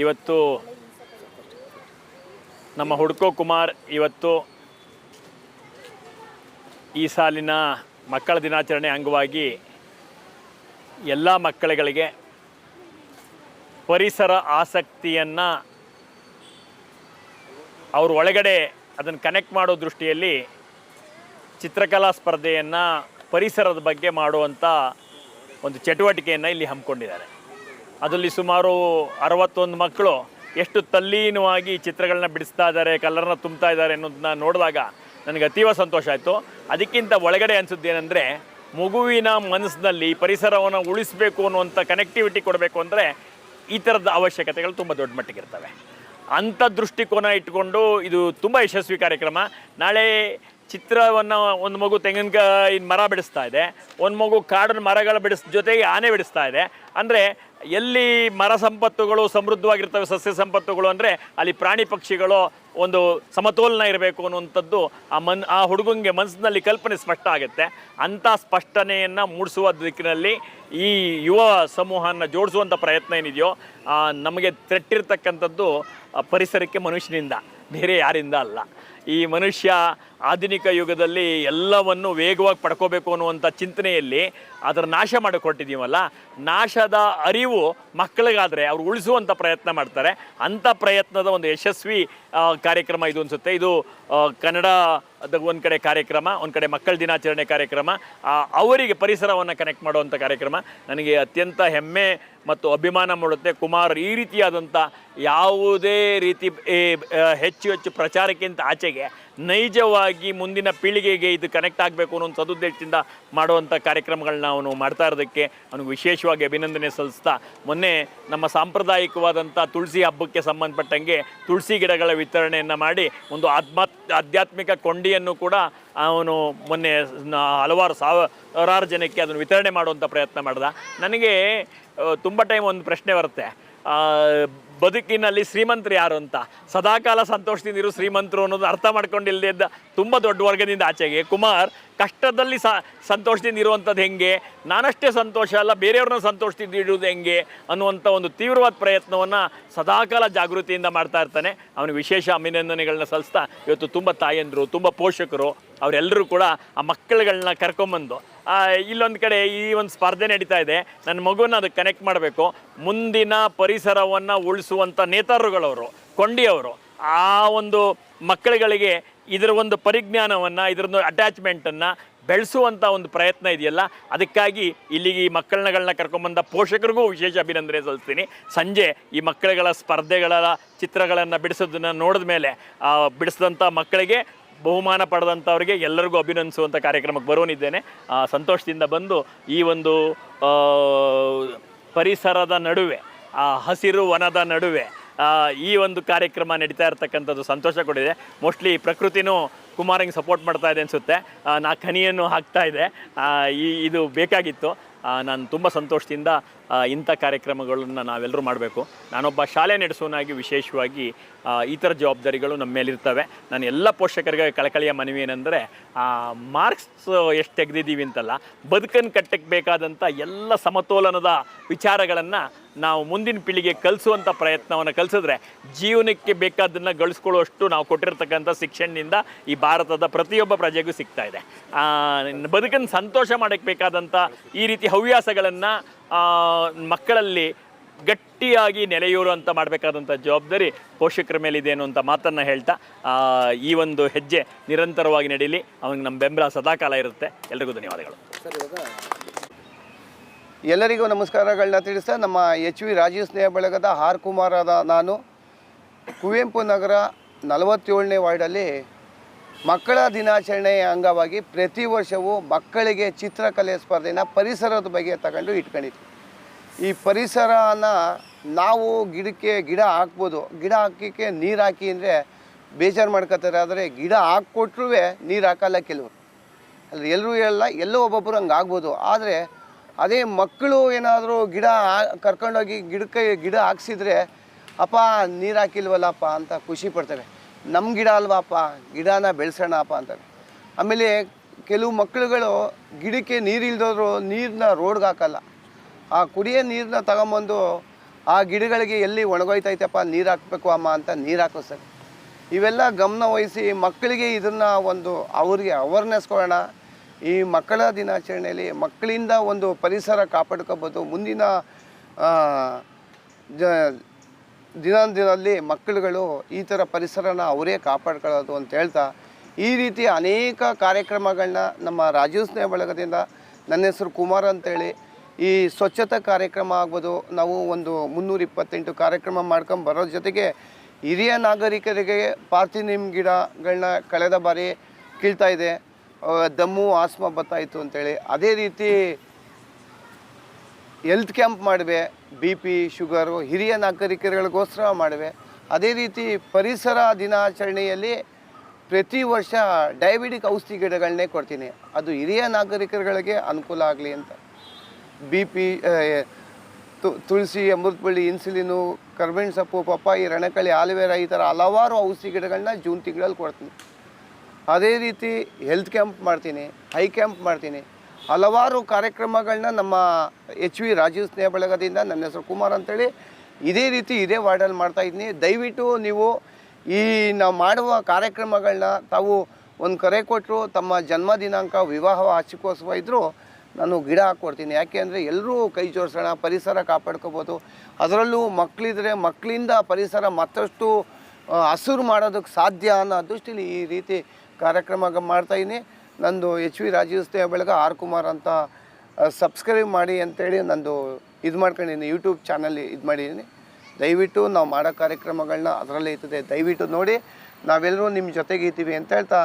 ಇವತ್ತು ನಮ್ಮ ಹುಡ್ಕೋ ಕುಮಾರ್ ಇವತ್ತು ಈ ಸಾಲಿನ ಮಕ್ಕಳ ದಿನಾಚರಣೆ ಅಂಗವಾಗಿ ಎಲ್ಲ ಮಕ್ಕಳುಗಳಿಗೆ ಪರಿಸರ ಆಸಕ್ತಿಯನ್ನು ಅವ್ರ ಒಳಗಡೆ ಅದನ್ನು ಕನೆಕ್ಟ್ ಮಾಡೋ ದೃಷ್ಟಿಯಲ್ಲಿ ಚಿತ್ರಕಲಾ ಸ್ಪರ್ಧೆಯನ್ನು ಪರಿಸರದ ಬಗ್ಗೆ ಮಾಡುವಂಥ ಒಂದು ಚಟುವಟಿಕೆಯನ್ನು ಇಲ್ಲಿ ಹಮ್ಮಿಕೊಂಡಿದ್ದಾರೆ. ಅದರಲ್ಲಿ ಸುಮಾರು 61 ಮಕ್ಕಳು ಎಷ್ಟು ತಲ್ಲೀನವಾಗಿ ಚಿತ್ರಗಳನ್ನ ಬಿಡಿಸ್ತಾ ಇದ್ದಾರೆ, ಕಲರ್ನ ತುಂಬ್ತಾ ಇದ್ದಾರೆ ಅನ್ನೋದನ್ನ ನೋಡಿದಾಗ ನನಗೆ ಅತೀವ ಸಂತೋಷ ಆಯಿತು. ಅದಕ್ಕಿಂತ ಒಳಗಡೆ ಅನಿಸುತ್ತೇನೆಂದರೆ, ಮಗುವಿನ ಮನಸ್ಸಿನಲ್ಲಿ ಪರಿಸರವನ್ನು ಉಳಿಸಬೇಕು ಅನ್ನುವಂಥ ಕನೆಕ್ಟಿವಿಟಿ ಕೊಡಬೇಕು ಅಂದರೆ ಈ ಥರದ ಅವಶ್ಯಕತೆಗಳು ತುಂಬ ದೊಡ್ಡ ಮಟ್ಟಿಗೆ ಇರ್ತವೆ. ಅಂಥ ದೃಷ್ಟಿಕೋನ ಇಟ್ಕೊಂಡು ಇದು ತುಂಬ ಯಶಸ್ವಿ ಕಾರ್ಯಕ್ರಮ. ನಾಳೆ ಚಿತ್ರವನ್ನು ಒಂದು ಮಗು ತೆಂಗಿನಕಾಯಿ ಮರ ಬಿಡಿಸ್ತಾ ಇದೆ, ಒಂದು ಮಗು ಕಾಡಿನ ಮರಗಳ ಜೊತೆಗೆ ಆನೆ ಬಿಡಿಸ್ತಾ ಇದೆ. ಅಂದರೆ ಎಲ್ಲಿ ಮರ ಸಂಪತ್ತುಗಳು ಸಮೃದ್ಧವಾಗಿರ್ತವೆ, ಸಸ್ಯ ಸಂಪತ್ತುಗಳು, ಅಂದರೆ ಅಲ್ಲಿ ಪ್ರಾಣಿ ಪಕ್ಷಿಗಳು ಒಂದು ಸಮತೋಲನ ಇರಬೇಕು ಅನ್ನುವಂಥದ್ದು ಆ ಹುಡುಗಂಗೆ ಮನಸ್ಸಿನಲ್ಲಿ ಕಲ್ಪನೆ ಸ್ಪಷ್ಟ ಆಗುತ್ತೆ. ಅಂಥ ಸ್ಪಷ್ಟನೆಯನ್ನು ಮೂಡಿಸುವ ದಿಕ್ಕಿನಲ್ಲಿ ಈ ಯುವ ಸಮೂಹನ ಜೋಡಿಸುವಂಥ ಪ್ರಯತ್ನ ಏನಿದೆಯೋ ನಮಗೆ ತೆಟ್ಟಿರ್ತಕ್ಕಂಥದ್ದು ಪರಿಸರಕ್ಕೆ ಮನುಷ್ಯನಿಂದ, ಬೇರೆ ಯಾರಿಂದ ಅಲ್ಲ. ಈ ಮನುಷ್ಯ ಆಧುನಿಕ ಯುಗದಲ್ಲಿ ಎಲ್ಲವನ್ನು ವೇಗವಾಗಿ ಪಡ್ಕೋಬೇಕು ಅನ್ನುವಂಥ ಚಿಂತನೆಯಲ್ಲಿ ಅದರ ನಾಶ ಮಾಡಿಕೊಟ್ಟಿದ್ದೀವಲ್ಲ, ನಾಶದ ಅರಿವು ಮಕ್ಕಳಿಗಾದರೆ ಅವ್ರು ಉಳಿಸುವಂಥ ಪ್ರಯತ್ನ ಮಾಡ್ತಾರೆ. ಅಂಥ ಪ್ರಯತ್ನದ ಒಂದು ಯಶಸ್ವಿ ಕಾರ್ಯಕ್ರಮ ಇದು ಅನಿಸುತ್ತೆ. ಇದು ಕನ್ನಡದ ಒಂದು ಕಡೆ ಕಾರ್ಯಕ್ರಮ, ಒಂದು ಕಡೆ ಮಕ್ಕಳ ದಿನಾಚರಣೆ ಕಾರ್ಯಕ್ರಮ, ಅವರಿಗೆ ಪರಿಸರವನ್ನು ಕನೆಕ್ಟ್ ಮಾಡುವಂಥ ಕಾರ್ಯಕ್ರಮ. ನನಗೆ ಅತ್ಯಂತ ಹೆಮ್ಮೆ ಮತ್ತು ಅಭಿಮಾನ ಮೂಡುತ್ತೆ. ಕುಮಾರ್ ಈ ರೀತಿಯಾದಂಥ ಯಾವುದೇ ರೀತಿ ಹೆಚ್ಚು ಹೆಚ್ಚು ಪ್ರಚಾರಕ್ಕಿಂತ ಆಚೆಗೆ ನೈಜವಾಗಿ ಮುಂದಿನ ಪೀಳಿಗೆಗೆ ಇದು ಕನೆಕ್ಟ್ ಆಗಬೇಕು ಅನ್ನೋ ಒಂದು ಸದುದ್ದೇಶದಿಂದ ಮಾಡುವಂಥ ಕಾರ್ಯಕ್ರಮಗಳನ್ನ ಅವನು ಮಾಡ್ತಾ ಇರೋದಕ್ಕೆ ಅವನಿಗೆ ವಿಶೇಷವಾಗಿ ಅಭಿನಂದನೆ ಸಲ್ಲಿಸ್ತಾ, ಮೊನ್ನೆ ನಮ್ಮ ಸಾಂಪ್ರದಾಯಿಕವಾದಂಥ ತುಳಸಿ ಹಬ್ಬಕ್ಕೆ ಸಂಬಂಧಪಟ್ಟಂಗೆ ತುಳಸಿ ಗಿಡಗಳ ವಿತರಣೆಯನ್ನು ಮಾಡಿ ಒಂದು ಆಧ್ಯಾತ್ಮಿಕ ಕೊಂಡಿಯನ್ನು ಕೂಡ ಅವನು ಮೊನ್ನೆ ಹಲವಾರು ಸಾವಿರಾರು ಜನಕ್ಕೆ ಅದನ್ನು ವಿತರಣೆ ಮಾಡುವಂಥ ಪ್ರಯತ್ನ ಮಾಡ್ದ. ನನಗೆ ತುಂಬ ಟೈಮ್ ಒಂದು ಪ್ರಶ್ನೆ ಬರುತ್ತೆ, ಬದುಕಿನಲ್ಲಿ ಶ್ರೀಮಂತರು ಯಾರು ಅಂತ. ಸದಾಕಾಲ ಸಂತೋಷದಿಂದ ಇರೋ ಶ್ರೀಮಂತರು ಅನ್ನೋದು ಅರ್ಥ ಮಾಡ್ಕೊಂಡಿಲ್ಲದೆ ಇದ್ದ ತುಂಬ ದೊಡ್ಡ ವರ್ಗದಿಂದ ಆಚೆಗೆ ಕುಮಾರ್ ಕಷ್ಟದಲ್ಲಿ ಸಂತೋಷದಿಂದ ಇರುವಂಥದ್ದು ಹೆಂಗೆ, ನಾನಷ್ಟೇ ಸಂತೋಷ ಅಲ್ಲ ಬೇರೆಯವ್ರನ್ನ ಸಂತೋಷದಿಂದ ಇಡುವುದು ಹೆಂಗೆ ಅನ್ನುವಂಥ ಒಂದು ತೀವ್ರವಾದ ಪ್ರಯತ್ನವನ್ನು ಸದಾಕಾಲ ಜಾಗೃತಿಯಿಂದ ಮಾಡ್ತಾ ಇರ್ತಾನೆ. ಅವನಿಗೆ ವಿಶೇಷ ಅಭಿನಂದನೆಗಳನ್ನ ಸಲ್ಲಿಸ್ತಾ, ಇವತ್ತು ತುಂಬ ತಾಯಂದರು, ತುಂಬ ಪೋಷಕರು ಅವರೆಲ್ಲರೂ ಕೂಡ ಆ ಮಕ್ಕಳುಗಳನ್ನ ಕರ್ಕೊಂಬಂದು ಇಲ್ಲೊಂದು ಕಡೆ ಈ ಒಂದು ಸ್ಪರ್ಧೆ ನಡೀತಾ ಇದೆ, ನನ್ನ ಮಗುನ ಅದಕ್ಕೆ ಕನೆಕ್ಟ್ ಮಾಡಬೇಕು. ಮುಂದಿನ ಪರಿಸರವನ್ನು ಉಳಿಸುವಂಥ ನೇತಾರರುಗಳವರು, ಕೊಂಡಿಯವರು ಆ ಒಂದು ಮಕ್ಕಳುಗಳಿಗೆ ಇದರ ಒಂದು ಪರಿಜ್ಞಾನವನ್ನು, ಇದರೊಂದು ಅಟ್ಯಾಚ್ಮೆಂಟನ್ನು ಬೆಳೆಸುವಂಥ ಒಂದು ಪ್ರಯತ್ನ ಇದೆಯಲ್ಲ, ಅದಕ್ಕಾಗಿ ಇಲ್ಲಿಗೆ ಈ ಮಕ್ಕಳನ್ನ ಕರ್ಕೊಂಬಂದ ಪೋಷಕರಿಗೂ ವಿಶೇಷ ಅಭಿನಂದನೆ ಸಲ್ಲಿಸ್ತೀನಿ. ಸಂಜೆ ಈ ಮಕ್ಕಳುಗಳ ಸ್ಪರ್ಧೆಗಳ ಚಿತ್ರಗಳನ್ನು ಬಿಡಿಸೋದನ್ನು ನೋಡಿದ ಮೇಲೆ ಬಿಡಿಸಿದಂಥ ಮಕ್ಕಳಿಗೆ ಬಹುಮಾನ ಪಡೆದಂಥವ್ರಿಗೆ ಎಲ್ಲರಿಗೂ ಅಭಿನಂದಿಸುವಂಥ ಕಾರ್ಯಕ್ರಮಕ್ಕೆ ಬರೋನಿದ್ದೇನೆ. ಸಂತೋಷದಿಂದ ಬಂದು ಈ ಒಂದು ಪರಿಸರದ ನಡುವೆ, ಹಸಿರು ವನದ ನಡುವೆ ಈ ಒಂದು ಕಾರ್ಯಕ್ರಮ ನಡೀತಾ ಇರ್ತಕ್ಕಂಥದ್ದು ಸಂತೋಷ ಕೊಟ್ಟಿದೆ. ಮೋಸ್ಟ್ಲಿ ಪ್ರಕೃತಿನೂ ಕುಮಾರಂಗೆ ಸಪೋರ್ಟ್ ಮಾಡ್ತಾ ಇದೆ ಅನಿಸುತ್ತೆ. ಹನಿಯನ್ನು ಹಾಕ್ತಾ ಇದೆ. ಇದು ಬೇಕಾಗಿತ್ತು. ನಾನು ತುಂಬ ಸಂತೋಷದಿಂದ ಇಂಥ ಕಾರ್ಯಕ್ರಮಗಳನ್ನು ನಾವೆಲ್ಲರೂ ಮಾಡಬೇಕು. ನಾನೊಬ್ಬ ಶಾಲೆ ನಡೆಸೋನಾಗಿ ವಿಶೇಷವಾಗಿ ಈ ಥರ ಜವಾಬ್ದಾರಿಗಳು ನಮ್ಮ ಮೇಲಿರ್ತವೆ. ನಾನು ಎಲ್ಲ ಪೋಷಕರಿಗೆ ಕಳಕಳಿಯ ಮನವಿ ಏನೆಂದರೆ, ಮಾರ್ಕ್ಸ್ ಎಷ್ಟು ತೆಗೆದಿದ್ದೀವಿ ಅಂತಲ್ಲ, ಬದುಕನ್ನು ಕಟ್ಟಕ್ಕೆ ಬೇಕಾದಂಥ ಎಲ್ಲ ಸಮತೋಲನದ ವಿಚಾರಗಳನ್ನು ನಾವು ಮುಂದಿನ ಪೀಳಿಗೆ ಕಲಿಸುವಂಥ ಪ್ರಯತ್ನವನ್ನು ಕಲಿಸಿದ್ರೆ ಜೀವನಕ್ಕೆ ಬೇಕಾದನ್ನು ಗಳಿಸ್ಕೊಳ್ಳುವಷ್ಟು ನಾವು ಕೊಟ್ಟಿರ್ತಕ್ಕಂಥ ಶಿಕ್ಷಣದಿಂದ ಈ ಭಾರತದ ಪ್ರತಿಯೊಬ್ಬ ಪ್ರಜೆಗೂ ಸಿಗ್ತಾ ಇದೆ. ಬದುಕನ್ನು ಸಂತೋಷ ಮಾಡೋಕ್ಕೆ ಬೇಕಾದಂಥ ಈ ರೀತಿ ಹವ್ಯಾಸಗಳನ್ನು ಮಕ್ಕಳಲ್ಲಿ ಗಟ್ಟಿಯಾಗಿ ನೆಲೆಯೂರು ಮಾಡಬೇಕಾದಂಥ ಜವಾಬ್ದಾರಿ ಪೋಷಕರ ಮೇಲಿದೆ ಅನ್ನುವಂಥ ಮಾತನ್ನು ಹೇಳ್ತಾ, ಈ ಒಂದು ಹೆಜ್ಜೆ ನಿರಂತರವಾಗಿ ನಡೀಲಿ. ಅವನಿಗೆ ನಮ್ಮ ಬೆಂಬಲ ಸದಾಕಾಲ ಇರುತ್ತೆ. ಎಲ್ರಿಗೂ ಧನ್ಯವಾದಗಳು. ಎಲ್ಲರಿಗೂ ನಮಸ್ಕಾರಗಳನ್ನ ತಿಳಿಸ್ತಾ, ನಮ್ಮ ಎಚ್ ವಿ ರಾಜೀವ್ ಸ್ನೇಹ ಬಳಗದ ಆರ್ ಕುಮಾರದ ನಾನು ಕುವೆಂಪು ನಗರ 47ನೇ ವಾರ್ಡಲ್ಲಿ ಮಕ್ಕಳ ದಿನಾಚರಣೆಯ ಅಂಗವಾಗಿ ಪ್ರತಿ ವರ್ಷವೂ ಮಕ್ಕಳಿಗೆ ಚಿತ್ರಕಲೆ ಸ್ಪರ್ಧೆನ ಪರಿಸರದ ಬಗ್ಗೆ ತಗೊಂಡು ಇಟ್ಕೊಂಡಿದ್ವಿ. ಈ ಪರಿಸರನ ನಾವು ಗಿಡ ಹಾಕ್ಬೋದು, ಗಿಡ ಹಾಕೋಕ್ಕೆ ನೀರು ಹಾಕಿ ಅಂದರೆ ಬೇಜಾರು ಮಾಡ್ಕೋತಾರೆ. ಆದರೆ ಗಿಡ ಹಾಕ್ಕೊಟ್ರೂ ನೀರು ಹಾಕಲ್ಲ ಕೆಲವರು, ಅಲ್ಲಿ ಎಲ್ಲರೂ ಹೇಳಲ್ಲ, ಎಲ್ಲೋ ಒಬ್ಬೊಬ್ಬರು ಹಂಗೆ ಆಗ್ಬೋದು. ಆದರೆ ಅದೇ ಮಕ್ಕಳು ಏನಾದರೂ ಕರ್ಕೊಂಡೋಗಿ ಗಿಡ ಹಾಕ್ಸಿದ್ರೆ, ಅಪ್ಪ ನೀರು ಹಾಕಿಲ್ವಲ್ಲಪ್ಪ ಅಂತ ಖುಷಿ ಪಡ್ತವೆ. ನಮ್ಮ ಗಿಡ ಅಲ್ವಾಪ್ಪ, ಗಿಡನ ಬೆಳೆಸೋಣಪ್ಪ ಅಂತಾರೆ. ಆಮೇಲೆ ಕೆಲವು ಮಕ್ಕಳುಗಳು ಗಿಡಕ್ಕೆ ನೀರು ಇಲ್ದೋದ್ರು ನೀರನ್ನ ರೋಡ್ಗೆ ಹಾಕಲ್ಲ. ಆ ಕುಡಿಯೋ ನೀರನ್ನ ತಗೊಂಬಂದು ಆ ಆ ಗಿಡಗಳಿಗೆ ಎಲ್ಲಿ ಒಣಗೋಯ್ತೈತಪ್ಪ ನೀರು ಹಾಕಬೇಕು ಅಮ್ಮ ಅಂತ ನೀರು ಹಾಕಿಸ್ತಾರೆ. ಇವೆಲ್ಲ ಗಮನ ವಹಿಸಿ ಮಕ್ಕಳಿಗೆ ಇದನ್ನು ಒಂದು ಅವ್ರಿಗೆ ಅವೇರ್ನೆಸ್ ಕೊಡೋಣ. ಈ ಮಕ್ಕಳ ದಿನಾಚರಣೆಯಲ್ಲಿ ಮಕ್ಕಳಿಂದ ಒಂದು ಪರಿಸರ ಕಾಪಾಡ್ಕೋಬೋದು. ಮುಂದಿನ ದಿನದಲ್ಲಿ ಮಕ್ಕಳುಗಳು ಈ ಥರ ಪರಿಸರನ ಅವರೇ ಕಾಪಾಡ್ಕೊಳ್ಳೋದು ಅಂತ ಹೇಳ್ತಾ, ಈ ರೀತಿ ಅನೇಕ ಕಾರ್ಯಕ್ರಮಗಳನ್ನ ನಮ್ಮ ರಾಜೀವ್ ಸ್ನೇಹ ಬಳಗದಿಂದ, ನನ್ನ ಹೆಸರು ಕುಮಾರ್ ಅಂತೇಳಿ, ಈ ಸ್ವಚ್ಛತಾ ಕಾರ್ಯಕ್ರಮ ಆಗ್ಬೋದು, ನಾವು ಒಂದು 328 ಕಾರ್ಯಕ್ರಮ ಮಾಡ್ಕೊಂಡು ಬರೋ ಜೊತೆಗೆ ಹಿರಿಯ ನಾಗರಿಕರಿಗೆ ಪಾರ್ಥಿನಿಯಂ ಗಿಡಗಳನ್ನ ಕಳೆದ ಬಾರಿ ಕೀಳ್ತಾ ಇದೆ, ದಮ್ಮು ಆಸ್ಮಾ ಬರ್ತಾಯಿತ್ತು ಅಂತೇಳಿ. ಅದೇ ರೀತಿ ಹೆಲ್ತ್ ಕ್ಯಾಂಪ್ ಮಾಡಿವೆ, BP ಶುಗರು ಹಿರಿಯ ನಾಗರಿಕರಿಗೋಸ್ಕರ ಮಾಡಿವೆ. ಅದೇ ರೀತಿ ಪರಿಸರ ದಿನಾಚರಣೆಯಲ್ಲಿ ಪ್ರತಿ ವರ್ಷ ಡಯಾಬಿಟಿಕ್ ಔಷಧಿ ಗಿಡಗಳನ್ನೇ ಕೊಡ್ತೀನಿ, ಅದು ಹಿರಿಯ ನಾಗರಿಕರುಗಳಿಗೆ ಅನುಕೂಲ ಆಗಲಿ ಅಂತ. BP ತುಳಸಿ, ಅಮೃತಬಳ್ಳಿ, ಇನ್ಸುಲಿನು, ಕರ್ಬೇವಿನ ಸೊಪ್ಪು, ಪಪ್ಪಾಯಿ, ರಣಕಳಿ, ಆಲೋವೆರಾ, ಈ ಥರ ಹಲವಾರು ಔಷಧಿ ಗಿಡಗಳನ್ನ ಜೂನ್ ತಿಂಗಳಲ್ಲಿ ಕೊಡ್ತೀನಿ. ಅದೇ ರೀತಿ ಹೆಲ್ತ್ ಕ್ಯಾಂಪ್ ಮಾಡ್ತೀನಿ, ಹೈ ಕ್ಯಾಂಪ್ ಮಾಡ್ತೀನಿ. ಹಲವಾರು ಕಾರ್ಯಕ್ರಮಗಳನ್ನ ನಮ್ಮ HV ರಾಜೀವ್ ಸ್ನೇಹ ಬಳಗದಿಂದ, ನನ್ನ ಹೆಸರು ಕುಮಾರ್ ಅಂತೇಳಿ, ಇದೇ ರೀತಿ ಇದೇ ವಾರ್ಡಲ್ಲಿ ಮಾಡ್ತಾಯಿದ್ದೀನಿ. ದಯವಿಟ್ಟು ನೀವು ಈ ನಾವು ಮಾಡುವ ಕಾರ್ಯಕ್ರಮಗಳನ್ನ ತಾವು ಒಂದು ಕರೆ ಕೊಟ್ಟರು, ತಮ್ಮ ಜನ್ಮ ದಿನಾಂಕ, ವಿವಾಹ ವಾರ್ಷಿಕೋತ್ಸವ ಇದ್ದರೂ ನಾನು ಗಿಡ ಹಾಕ್ಕೊಡ್ತೀನಿ. ಯಾಕೆ ಅಂದರೆ ಎಲ್ಲರೂ ಕೈ ಜೋಡಿಸೋಣ, ಪರಿಸರ ಕಾಪಾಡ್ಕೋಬೋದು. ಅದರಲ್ಲೂ ಮಕ್ಕಳಿದ್ರೆ ಮಕ್ಕಳಿಂದ ಪರಿಸರ ಮತ್ತಷ್ಟು ಹಸಿರು ಮಾಡೋದಕ್ಕೆ ಸಾಧ್ಯ ಅನ್ನೋ ದೃಷ್ಟಿಲಿ ಈ ರೀತಿ ಕಾರ್ಯಕ್ರಮ ಮಾಡ್ತಾಯಿದ್ದೀನಿ. ನಂದು HV ರಾಜೀವ್ ಸ್ನೇಹ ಬಳಗ ಆರ್ ಕುಮಾರ್ ಅಂತ ಸಬ್ಸ್ಕ್ರೈಬ್ ಮಾಡಿ ಅಂತೇಳಿ ನಂದು ಇದು ಮಾಡ್ಕೊಂಡಿದ್ದೀನಿ, ಯೂಟ್ಯೂಬ್ ಚಾನಲ್ ಇದು ಮಾಡಿದ್ದೀನಿ. ದಯವಿಟ್ಟು ನಾವು ಮಾಡೋ ಕಾರ್ಯಕ್ರಮಗಳನ್ನ ಅದರಲ್ಲೇ ಇರ್ತದೆ, ದಯವಿಟ್ಟು ನೋಡಿ. ನಾವೆಲ್ಲರೂ ನಿಮ್ಮ ಜೊತೆಗೆ ಇದ್ದೀವಿ ಅಂತ ಹೇಳ್ತಾ